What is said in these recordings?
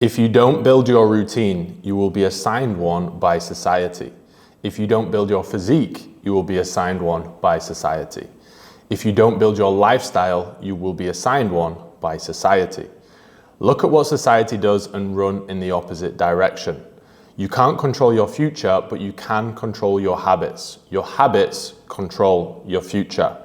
If you don't build your routine, you will be assigned one by society. If you don't build your physique, you will be assigned one by society. If you don't build your lifestyle, you will be assigned one by society. Look at what society does and run in the opposite direction. You can't control your future, but you can control your habits. Your habits control your future.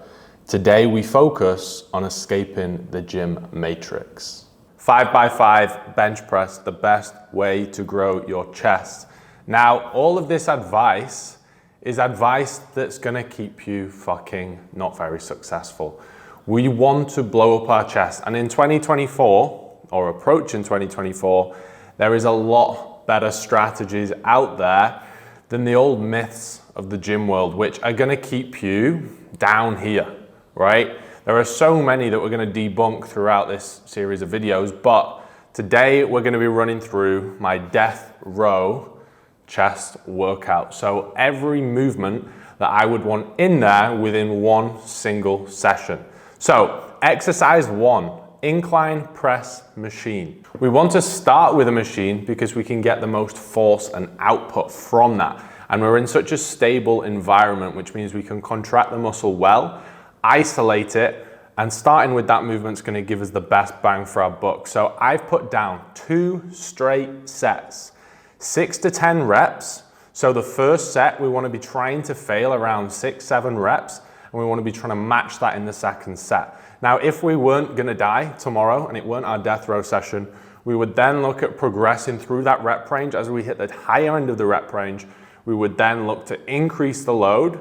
Today we focus on escaping the gym matrix. 5x5 bench press, the best way to grow your chest. Now, all of this advice is advice that's gonna keep you fucking not very successful. We want to blow up our chest, and in 2024, or approaching 2024, there is a lot better strategies out there than the old myths of the gym world, which are gonna keep you down here, right? There are so many that we're gonna debunk throughout this series of videos, but today we're gonna be running through my death row chest workout. So every movement that I would want in there within one single session. So exercise 1, incline press machine. We want to start with a machine because we can get the most force and output from that. And we're in such a stable environment, which means we can contract the muscle well, isolate it, and starting with that movement is going to give us the best bang for our buck. So I've put down 2 straight sets, 6 to 10 reps. So the first set, we want to be trying to fail around 6-7 reps, and we want to be trying to match that in the second set. Now, if we weren't going to die tomorrow and it weren't our death row session, we would then look at progressing through that rep range. As we hit the higher end of the rep range, we would then look to increase the load,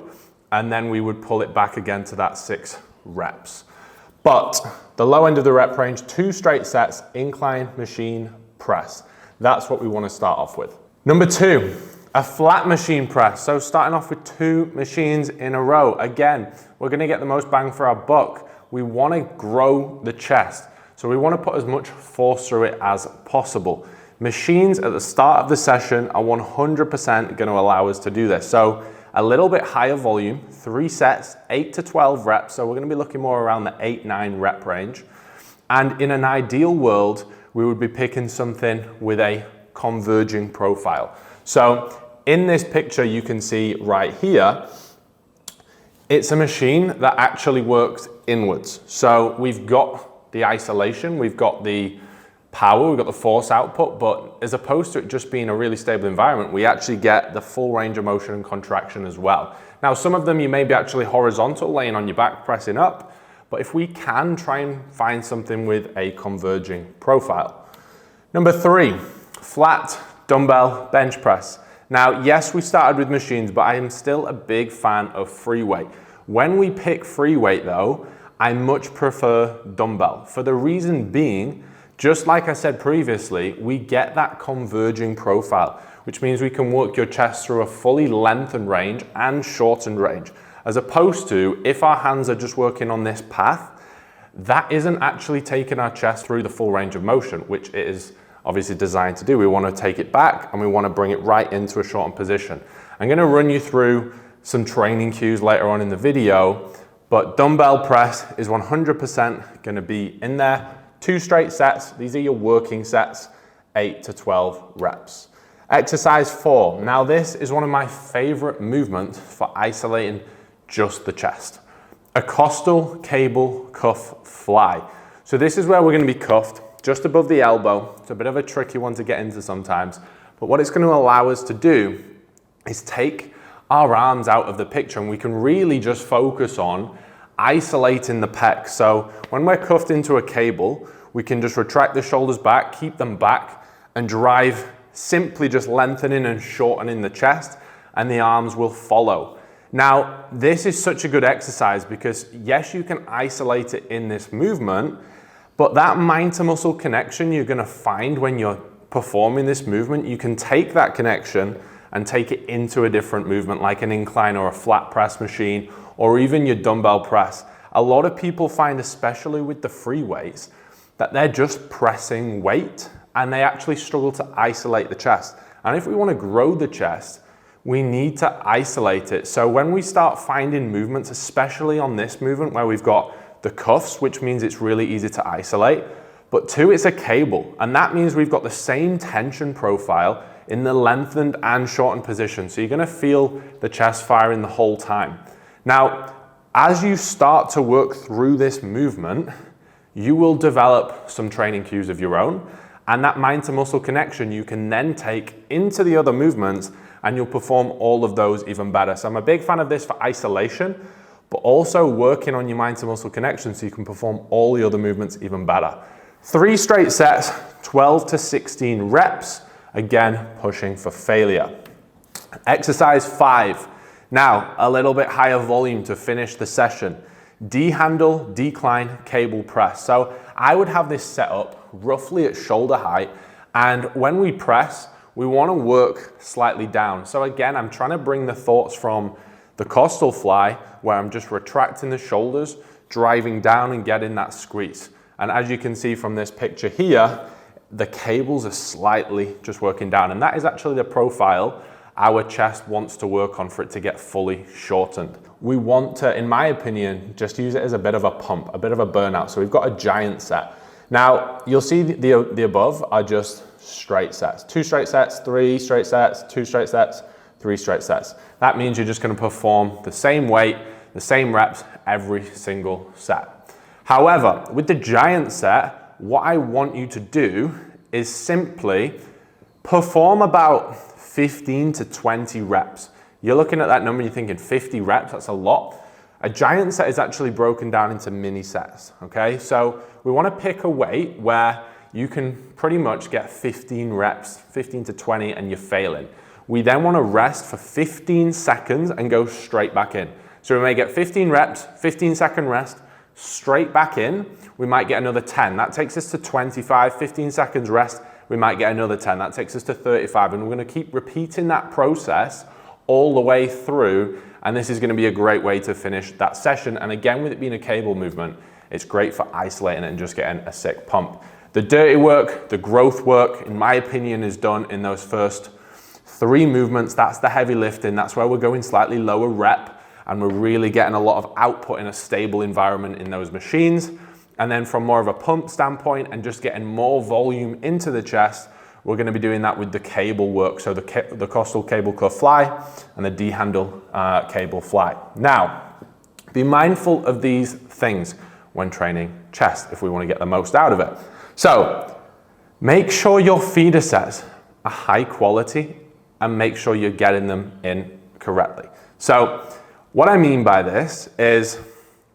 and then we would pull it back again to that 6 reps. But the low end of the rep range, 2 straight sets, incline machine press. That's what we want to start off with. Number 2, a flat machine press. So starting off with 2 machines in a row. Again, we're going to get the most bang for our buck. We want to grow the chest. So we want to put as much force through it as possible. Machines at the start of the session are 100% going to allow us to do this. So a little bit higher volume, 3 sets, 8 to 12 reps. So we're going to be looking more around the 8-9 rep range. And in an ideal world, we would be picking something with a converging profile. So in this picture, you can see right here, it's a machine that actually works inwards. So we've got the isolation, we've got the power, we've got the force output, but as opposed to it just being a really stable environment, we actually get the full range of motion and contraction as well. Now, some of them you may be actually horizontal, laying on your back, pressing up, but if we can try and find something with a converging profile. Number 3, flat dumbbell bench press. Now, yes, we started with machines, but I am still a big fan of free weight. When we pick free weight though, I much prefer dumbbell, for the reason being, just like I said previously, we get that converging profile, which means we can work your chest through a fully lengthened range and shortened range, as opposed to if our hands are just working on this path, that isn't actually taking our chest through the full range of motion, which it is obviously designed to do. We want to take it back and we want to bring it right into a shortened position. I'm going to run you through some training cues later on in the video, but dumbbell press is 100% going to be in there. 2 straight sets, these are your working sets, 8 to 12 reps. Exercise 4, now this is one of my favorite movements for isolating just the chest. A costal cable cuff fly. So this is where we're going to be cuffed just above the elbow. It's a bit of a tricky one to get into sometimes, but what it's going to allow us to do is take our arms out of the picture, and we can really just focus on isolating the pecs. So when we're cuffed into a cable, we can just retract the shoulders back, keep them back, and drive simply just lengthening and shortening the chest, and the arms will follow. Now, this is such a good exercise because yes, you can isolate it in this movement, but that mind to muscle connection you're gonna find when you're performing this movement, you can take that connection and take it into a different movement like an incline or a flat press machine, or even your dumbbell press. A lot of people find, especially with the free weights, that they're just pressing weight and they actually struggle to isolate the chest. And if we want to grow the chest, we need to isolate it. So when we start finding movements, especially on this movement where we've got the cuffs, which means it's really easy to isolate, but 2, it's a cable. And that means we've got the same tension profile in the lengthened and shortened position. So you're gonna feel the chest firing the whole time. Now, as you start to work through this movement, you will develop some training cues of your own, and that mind to muscle connection you can then take into the other movements, and you'll perform all of those even better. So I'm a big fan of this for isolation, but also working on your mind to muscle connection so you can perform all the other movements even better. 3 straight sets, 12 to 16 reps, again, pushing for failure. Exercise 5. Now, a little bit higher volume to finish the session. D-handle, decline, cable press. So I would have this set up roughly at shoulder height, and when we press, we want to work slightly down. So again, I'm trying to bring the thoughts from the costal fly, where I'm just retracting the shoulders, driving down and getting that squeeze. And as you can see from this picture here, the cables are slightly just working down, and that is actually the profile our chest wants to work on for it to get fully shortened. We want to, in my opinion, just use it as a bit of a pump, a bit of a burnout. So we've got a giant set. Now, you'll see the above are just straight sets. 2 straight sets, 3 straight sets, 2 straight sets, 3 straight sets. That means you're just gonna perform the same weight, the same reps every single set. However, with the giant set, what I want you to do is simply perform about 15 to 20 reps. You're looking at that number, you're thinking 50 reps, that's a lot. A giant set is actually broken down into mini sets, okay? So we wanna pick a weight where you can pretty much get 15 reps, 15 to 20, and you're failing. We then wanna rest for 15 seconds and go straight back in. So we may get 15 reps, 15-second rest, straight back in. We might get another 10. That takes us to 25, 15 seconds rest. We might get another 10. That takes us to 35. And we're gonna keep repeating that process all the way through. And this is gonna be a great way to finish that session. And again, with it being a cable movement, it's great for isolating it and just getting a sick pump. The dirty work, the growth work, in my opinion, is done in those first 3 movements. That's the heavy lifting. That's where we're going slightly lower rep, and we're really getting a lot of output in a stable environment in those machines. And then from more of a pump standpoint and just getting more volume into the chest, we're gonna be doing that with the cable work. So the costal cable cuff fly and the D-handle cable fly. Now, be mindful of these things when training chest if we wanna get the most out of it. So make sure your feeder sets are high quality and make sure you're getting them in correctly. So what I mean by this is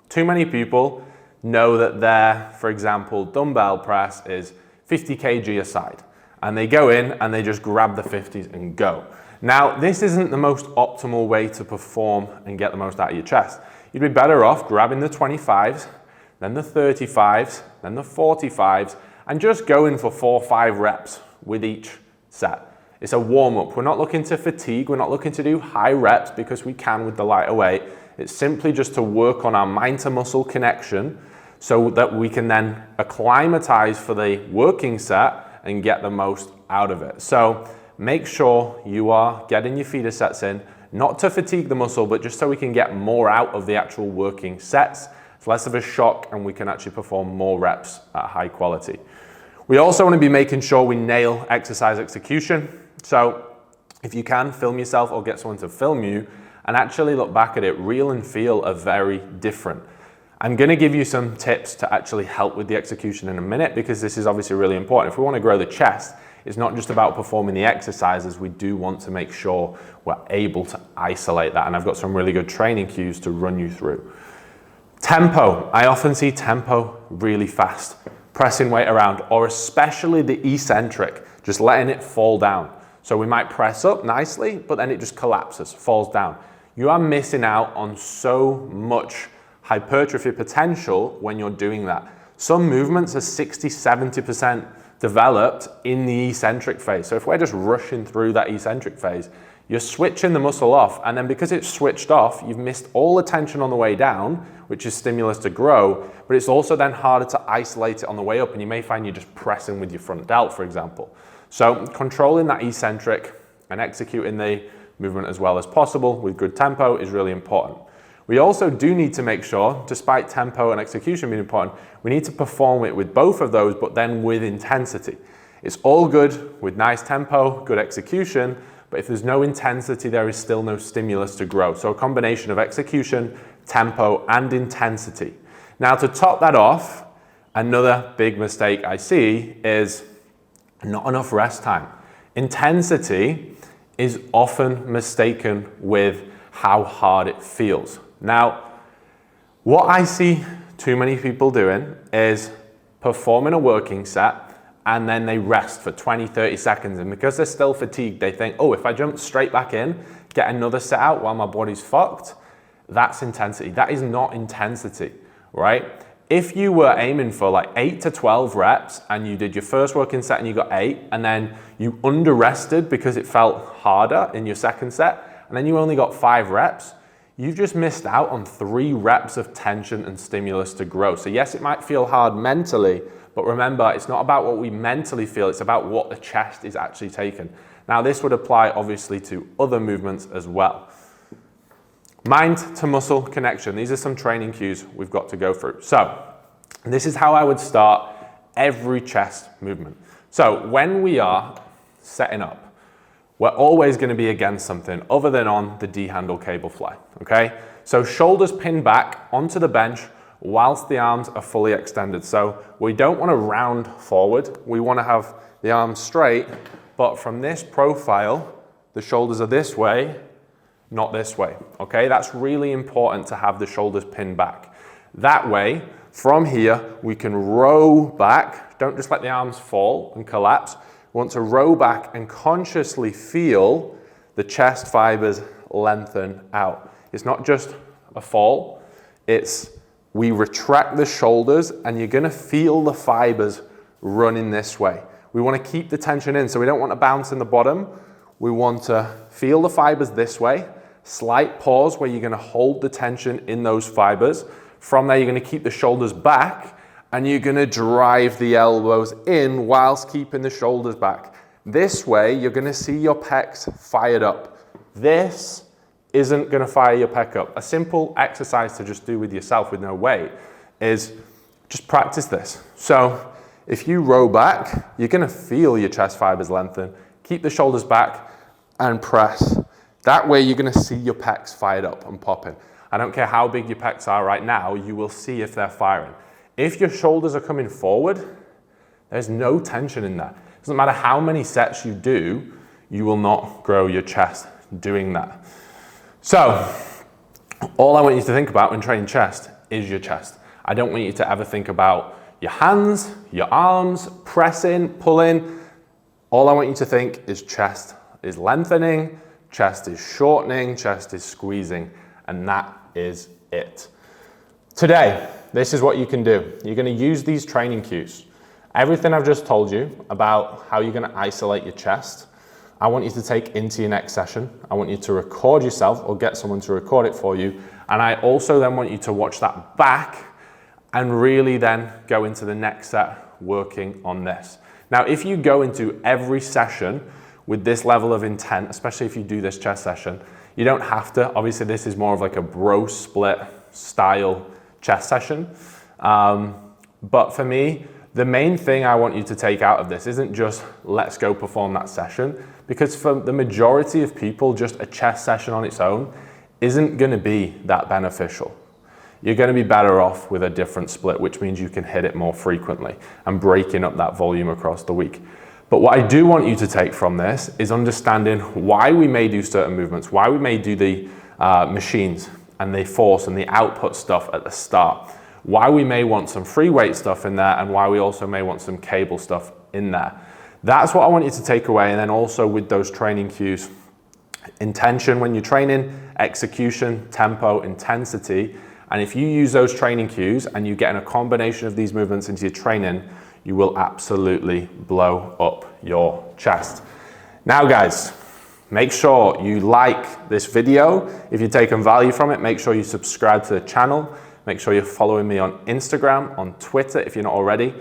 too many people know that their, for example, dumbbell press is 50 kg a side, and they go in and they just grab the 50s and go. Now, this isn't the most optimal way to perform and get the most out of your chest. You'd be better off grabbing the 25s, then the 35s, then the 45s, and just going for 4 or 5 reps with each set. It's a warm-up. We're not looking to fatigue. We're not looking to do high reps because we can with the lighter weight. It's simply just to work on our mind to muscle connection so that we can then acclimatize for the working set and get the most out of it. So make sure you are getting your feeder sets in, not to fatigue the muscle, but just so we can get more out of the actual working sets. It's less of a shock and we can actually perform more reps at high quality. We also want to be making sure we nail exercise execution. So if you can, film yourself or get someone to film you and actually look back at it. Reel and feel are very different. I'm going to give you some tips to actually help with the execution in a minute because this is obviously really important. If we want to grow the chest, it's not just about performing the exercises. We do want to make sure we're able to isolate that, and I've got some really good training cues to run you through. Tempo. I often see tempo really fast, pressing weight around, or especially the eccentric, just letting it fall down. So we might press up nicely, but then it just collapses, falls down. You are missing out on so much hypertrophy potential when you're doing that. Some movements are 60–70% developed in the eccentric phase. So if we're just rushing through that eccentric phase, you're switching the muscle off, and then because it's switched off, you've missed all the tension on the way down, which is stimulus to grow, but it's also then harder to isolate it on the way up, and you may find you're just pressing with your front delt, for example. So controlling that eccentric and executing the movement as well as possible with good tempo is really important. We also do need to make sure, despite tempo and execution being important, we need to perform it with both of those, but then with intensity. It's all good with nice tempo, good execution, but if there's no intensity, there is still no stimulus to grow. So a combination of execution, tempo, and intensity. Now to top that off, another big mistake I see is not enough rest time. Intensity is often mistaken with how hard it feels. Now, what I see too many people doing is performing a working set and then they rest for 20, 30 seconds. And because they're still fatigued, they think, oh, if I jump straight back in, get another set out while my body's fucked, that's intensity. That is not intensity, right? If you were aiming for like 8 to 12 reps and you did your first working set and you got 8, and then you under rested because it felt harder in your second set, and then you only got 5 reps, you've just missed out on 3 reps of tension and stimulus to grow. So yes, it might feel hard mentally, but remember, it's not about what we mentally feel, it's about what the chest is actually taking. Now this would apply obviously to other movements as well. Mind to muscle connection. These are some training cues we've got to go through. So this is how I would start every chest movement. So when we are setting up, we're always going to be against something other than on the D-handle cable fly, okay? So shoulders pinned back onto the bench whilst the arms are fully extended. So we don't want to round forward. We want to have the arms straight, but from this profile, the shoulders are this way, not this way, okay? That's really important to have the shoulders pinned back. That way, from here, we can row back. Don't just let the arms fall and collapse. We want to row back and consciously feel the chest fibers lengthen out. It's not just a fall, it's we retract the shoulders and you're gonna feel the fibers running this way. We wanna keep the tension in, so we don't want to bounce in the bottom. We want to feel the fibers this way, slight pause where you're gonna hold the tension in those fibers. From there, you're gonna keep the shoulders back and you're gonna drive the elbows in whilst keeping the shoulders back. This way, you're gonna see your pecs fired up. This isn't gonna fire your pec up. A simple exercise to just do with yourself with no weight is just practice this. So if you row back, you're gonna feel your chest fibers lengthen. Keep the shoulders back and press. That way, you're gonna see your pecs fired up and popping. I don't care how big your pecs are right now, you will see if they're firing. If your shoulders are coming forward, there's no tension in that. It doesn't matter how many sets you do, you will not grow your chest doing that. So, all I want you to think about when training chest is your chest. I don't want you to ever think about your hands, your arms, pressing, pulling. All I want you to think is chest is lengthening, chest is shortening, chest is squeezing, and that is it. Today, this is what you can do. You're going to use these training cues. Everything I've just told you about how you're going to isolate your chest, I want you to take into your next session. I want you to record yourself or get someone to record it for you. And I also then want you to watch that back and really then go into the next set working on this. Now, if you go into every session with this level of intent, especially if you do this chest session, you don't have to. Obviously, this is more of like a bro split style chest session. But for me, the main thing I want you to take out of this isn't just let's go perform that session, because for the majority of people, just a chest session on its own isn't going to be that beneficial. You're going to be better off with a different split, which means you can hit it more frequently and breaking up that volume across the week. But what I do want you to take from this is understanding why we may do certain movements, why we may do the machines and the force and the output stuff at the start, why we may want some free weight stuff in there, and why we also may want some cable stuff in there. That's what I want you to take away. And then also with those training cues, intention when you're training, execution, tempo, intensity. And if you use those training cues and you get in a combination of these movements into your training, you will absolutely blow up your chest. Now guys, make sure you like this video. If you've taken value from it, make sure you subscribe to the channel. Make sure you're following me on Instagram, on Twitter if you're not already.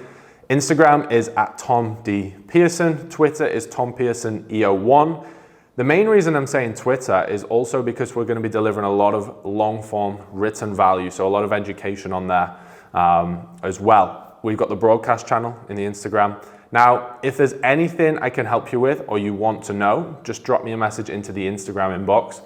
Instagram is @Tom D. Pearson. Twitter is Tom Pearson EO1. The main reason I'm saying Twitter is also because we're going to be delivering a lot of long form written value, so a lot of education on there as well. We've got the broadcast channel in the Instagram. Now, if there's anything I can help you with or you want to know, just drop me a message into the Instagram inbox.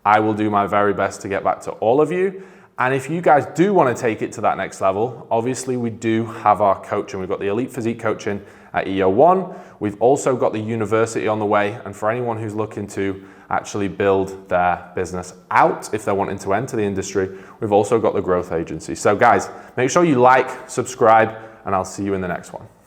I will do my very best to get back to all of you. And if you guys do want to take it to that next level, obviously we do have our coaching. We've got the Elite Physique coaching at EO1. We've also got the university on the way. And for anyone who's looking to actually build their business out, if they're wanting to enter the industry, we've also got the growth agency. So guys, make sure you like, subscribe, and I'll see you in the next one.